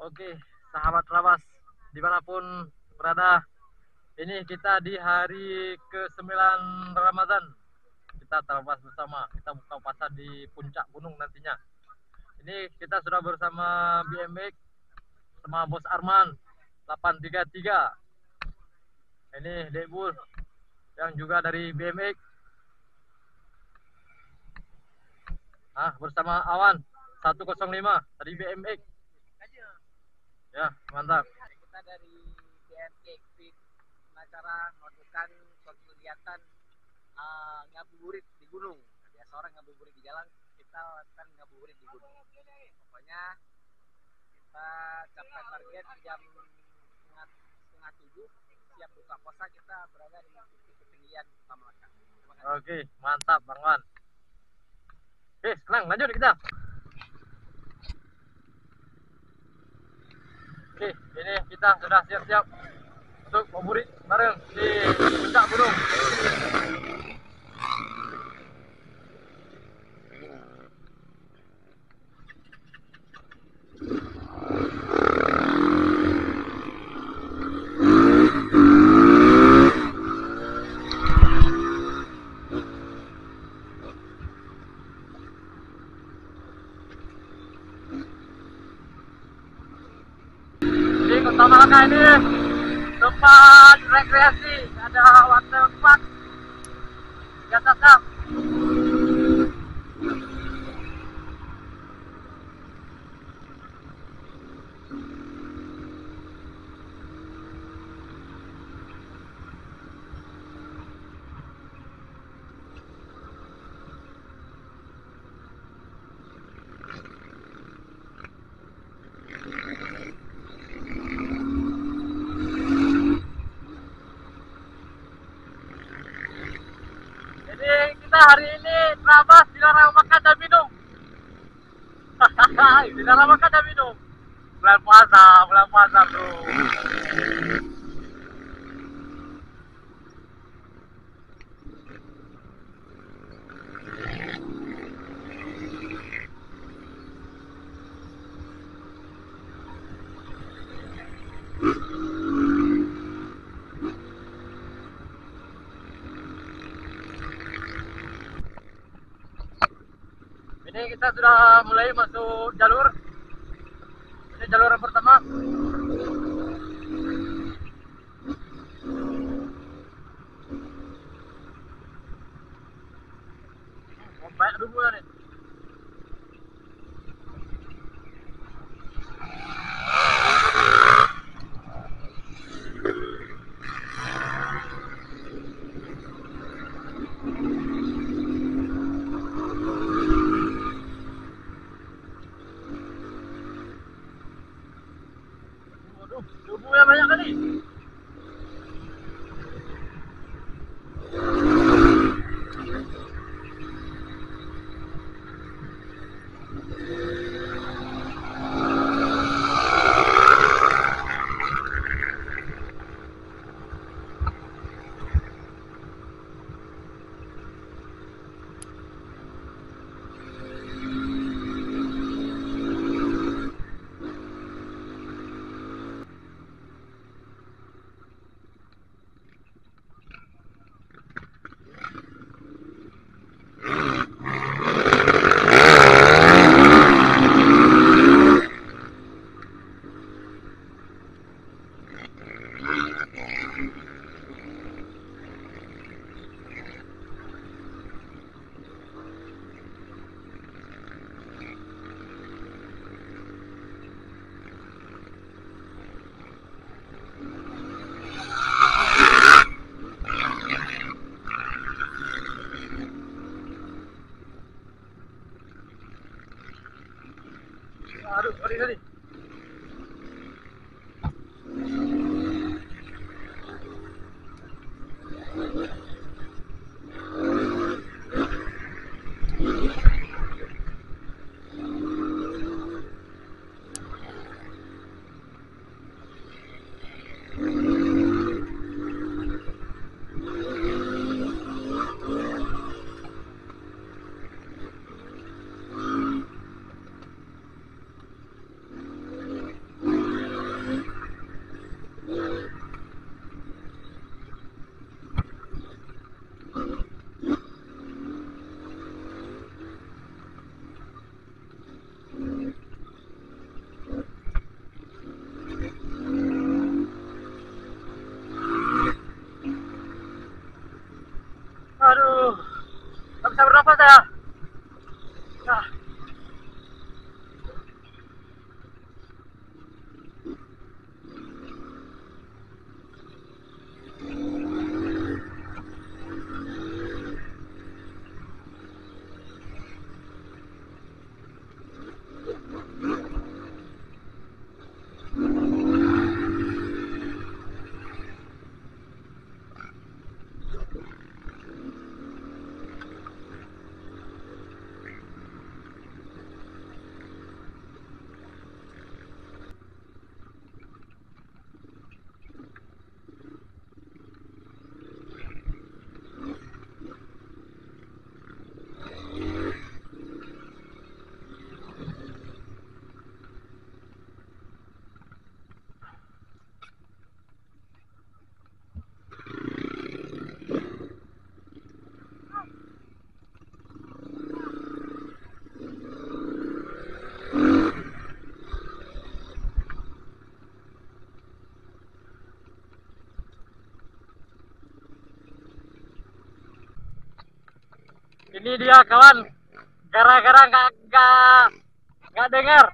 Oke, sahabat Labas, dimanapun berada, ini kita di hari ke-9 Ramadan. Kita terlepas bersama, kita buka puasa di puncak gunung nantinya. Ini kita sudah bersama BMX, sama Bos Arman, 833. Ini Dekbul, yang juga dari BMX. Bersama Awan, 105, dari BMX. Ya, mantap. Kita dari BMX acara melakukan suatu kegiatan ngabuburit di gunung. Biasa orang ngabuburit di jalan, kita lakukan ngabuburit di gunung. Pokoknya kita capai target jam setengah 7, siap buka puasa, kita berada di titik ketinggian utama. Oke, mantap Bang Wan. Oke, senang, lanjut kita. Oke, ini kita sudah siap-siap untuk ngabuburit bareng di puncak gunung. Di Kota Malaka ini tempat rekreasi, ada waterpark di atasnya. Kita hari ini Trabas dilarang makan dan minum. Dilarang makan dan minum. Bulan puasa bro. Ini kita sudah mulai masuk jalur. Ini jalur yang pertama. Banyak dulu nih. Debunya banyak kali. Aduh, sorry. Ini dia kawan, gara-gara nggak dengar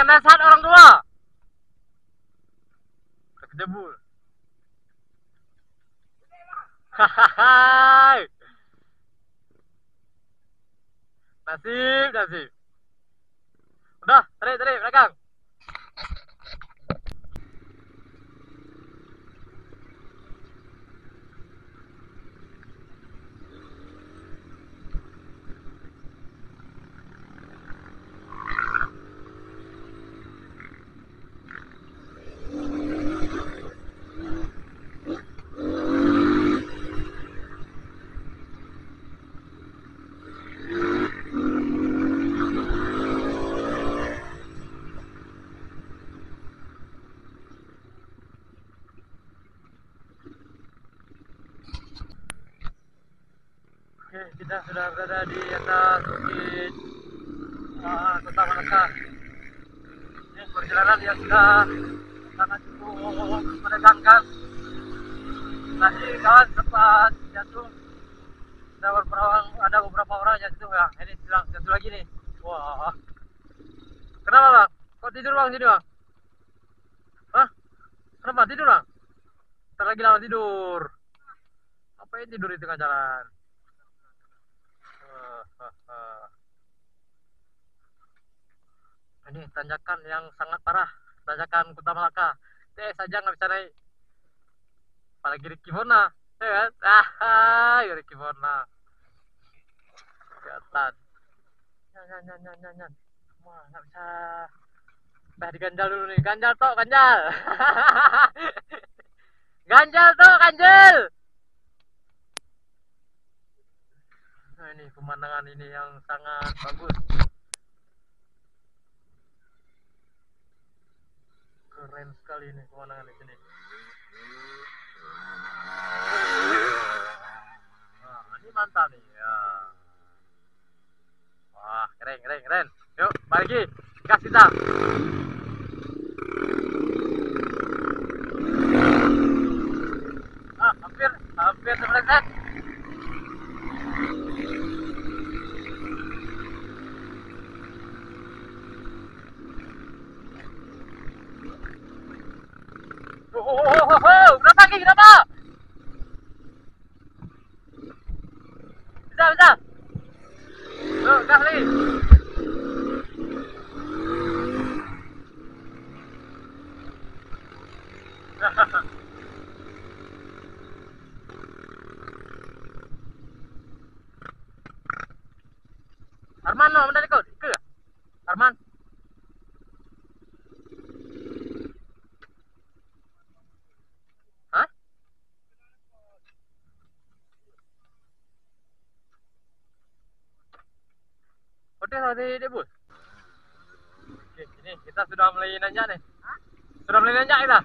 nasihat orang tua. Kedebul. Hahaha. Nasib. Udah, tarik belakang. Oke, kita sudah berada di atas bukit Kota Malaka. Ini perjalanan yang sudah sangat cukup menegangkan. Tadi kawan sempat jatuh. Ada beberapa orang yang jatuh ya. Ini sedang jatuh lagi nih. Wah. Kenapa bang? Kok tidur bang sini bang? Hah? Kenapa tidur bang? Ntar lagi lama tidur. Ngapain tidur di tengah jalan? Ini tanjakan yang sangat parah, tanjakan Kota Malaka. Saja nggak bisa naik, apalagi Ricky Bona, ya kan? Ricky Bona kelihatan. Nyan. Wah, nggak bisa. Diganjal dulu nih, ganjal. Ganjal. Nah, ini pemandangan ini yang sangat bagus. Keren sekali nih pemandangan di sini. Nah, ini mantap nih ya. Wah, keren. Yuk, balik lagi. Gas kita. Hampir selesai. Kenapa? Bisa. Yuk, gas lagi. Arman, no, benar ikut. Arman. Hah? Hotel di bus. Oke, ini kita sudah mulai nanjak nih. Sudah mulai nanjak kita.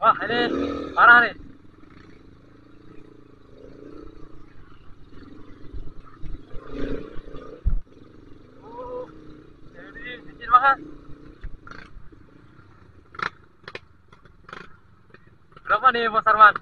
Wah, ini parah nih. Jadi licin banget. Berapa nih Bos Arman?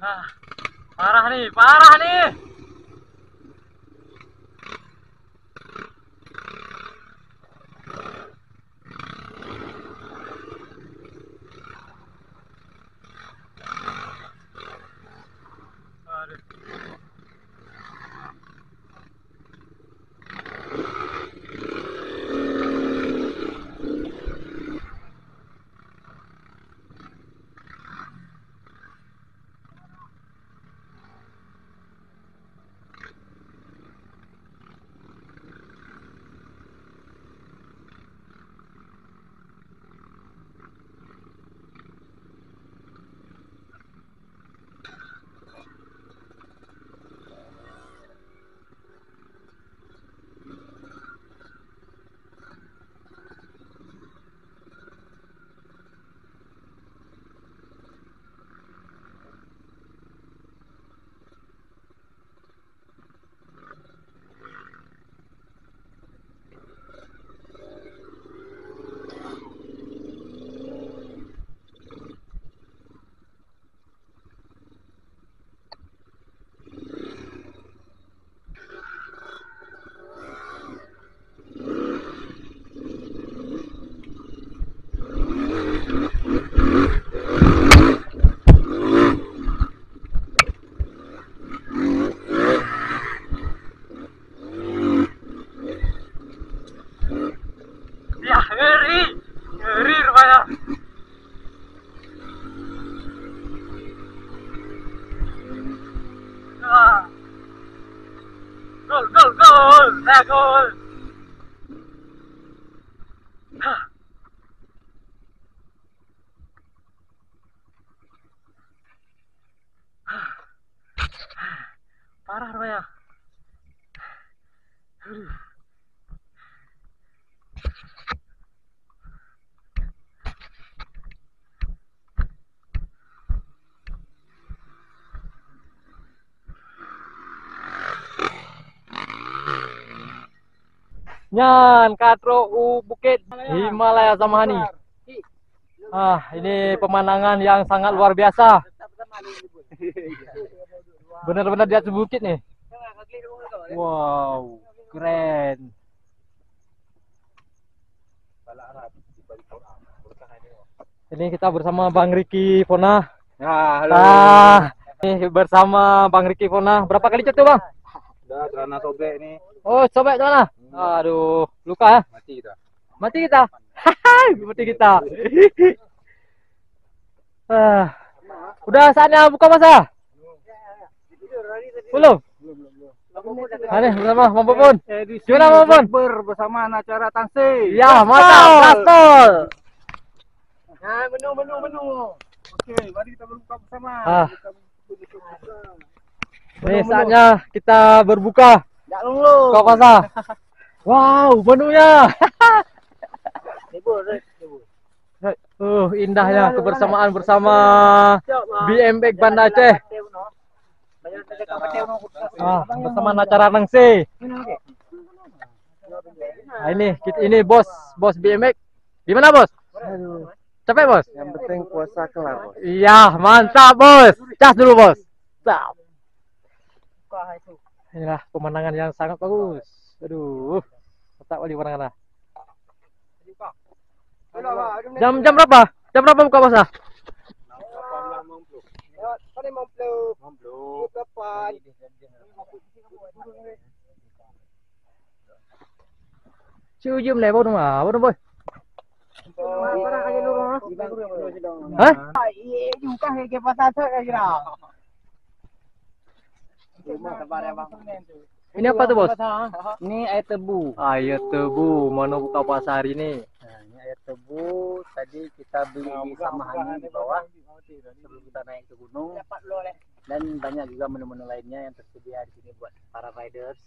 Nah, parah nih. Aduh. Nyan Katro Bukit Himalaya Zamani. Ini pemandangan yang sangat luar biasa. Benar-benar di atas bukit nih. Wow, keren. Ini kita bersama Bang Riki Fona. Halo. Ini bersama Bang Riki Fona. Berapa kali cat tuh, Bang? Udah celana sobek nih. Oh, sobek celana. Aduh, luka ya? Mati kita. Mati kita. Mati kita. Udah saatnya buka puasa. Belum? Ini bersama Bang Popon. Gimana Bang Popon? Bersama acara Tansi. Ya, mantap, gaspol. Nah, menu. Oke, mari kita berbuka bersama. Ini saatnya kita berbuka. Enggak lu. Buka puasa. Wow, menunya. Indahnya kebersamaan bersama BMX Banda Aceh. Bersama acara Nangse. Ini bos BMX. Gimana bos? Capek bos? Yang penting puasa kelar, Bos. Iya, mantap bos. Cas dulu bos. Stop. Inilah pemandangan yang sangat bagus. Aduh, tak wali pemandangan. Jam berapa? Jam berapa buka puasa? Cium level dong ah, apa dong boy? Hah? Iya juga kayak pasar kayak gitu. Ini apa tuh bos? Ini air tebu. Air tebu, mana buka puasa hari ini? Nah, ini air tebu. Tadi kita beli di Samahani di bawah sebelum kita naik ke gunung. Dan banyak juga menu-menu lainnya yang tersedia di sini buat para riders.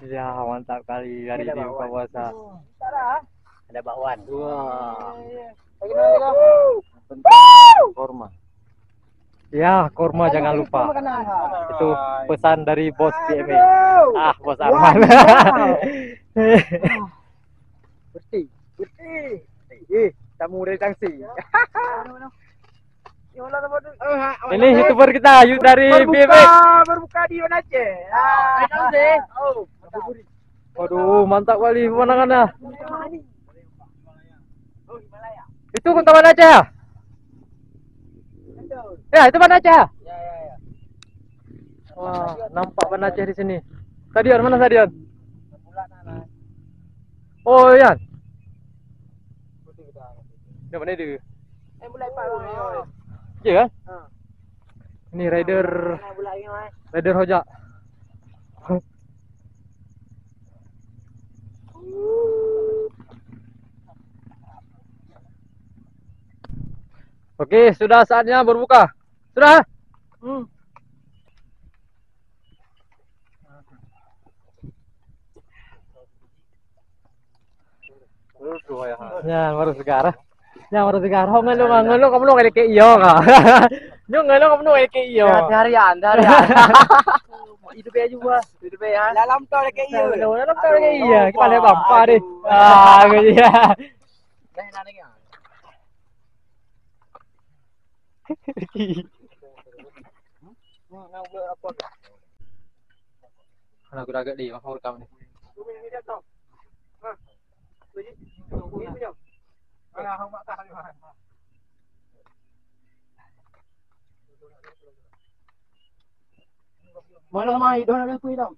Ya mantap kali hari ini buka puasa. Ada bakwan. Wah. Korma. Ya korma jangan lupa. Itu pesan dari bos BMX. Bos Arman. Bersih. Tamu dari Tangsi. Ini YouTuber kita, dari BMX. Berbuka di mana Aceh. Waduh, mantap kali pemandangannya. Itu kota mana Aceh ya? Ya, itu mana Aceh? Ya. Wah, nampak mana Aceh di sini. Stadion mana stadion? Oh, iya. Di mana itu? Iya kan? Ini rider Hoja. Oke, sudah saatnya berbuka. Sudah? Ya, baru segar. Ya, baru segar. Ho ngelo kamu lo kayak iyo ka. Nyo ngelo kamu lo kayak iyo. Harian. Itu be juga. Itu be ya. Dalam tau kayak iya. Dalam tau kayak iya. Kita lihat bampa deh. Gitu ya. Aku agak di mau rekam nih. Mana mai doa ada kuih dong.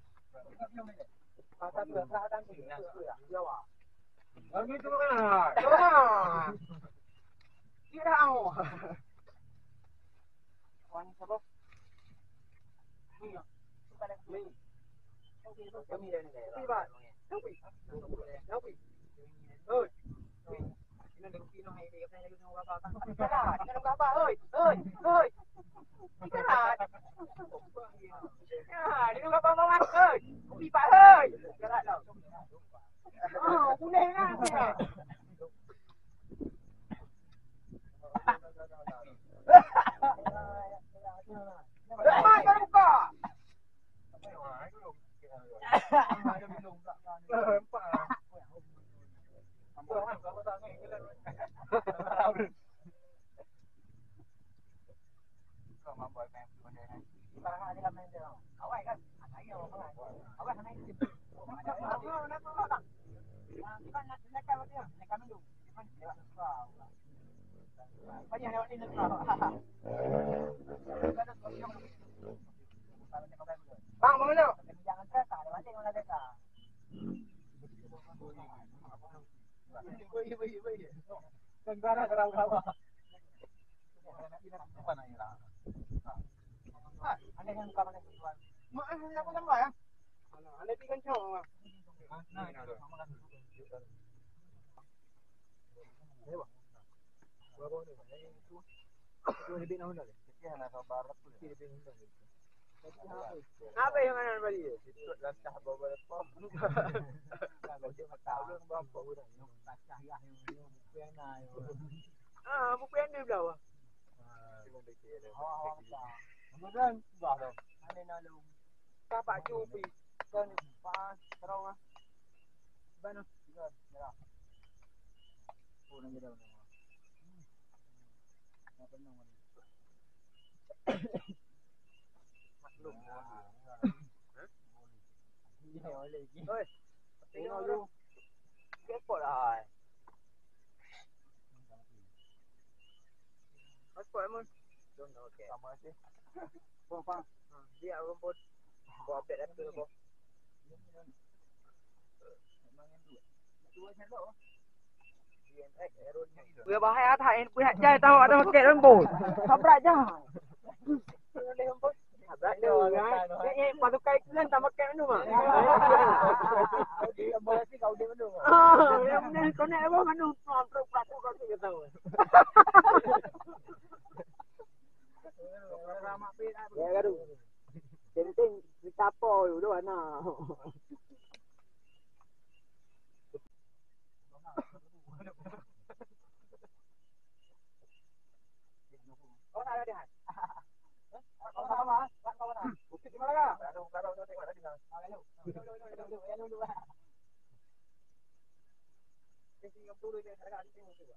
Bang, mau nggak? Apa yang mana balik? Lantah bawa laptop. Ah, buku yang dia berapa? Kemudian sudah dong. Ada nalung. Kapak cupi. Kan pas terus. Bano. Ya. Pulang dia dah. Apa nama? Maklum. Iya, boleh. Oi. Tengok dulu. Kepot lah. Pasport emang. Okey. Sama sih. Bang. Dia rumput. Gua update dah tu. Vừa bảo hai thầy vừa hạt chơi tao ở đâu kẹt lên bồn thắp lại chứ thắp lại đường cái mà tôi cây lên tao mắc kẹt luôn mà em nên có nè bố mà nó còn tôi bắt tôi có gì đâu ya gaduh penting ditapo dulu ana oh ada di hat kalau sama kalau mana bukti di mana ada kalau tengok tadi nah ayo dulu ini yang dulu dia ada di sini juga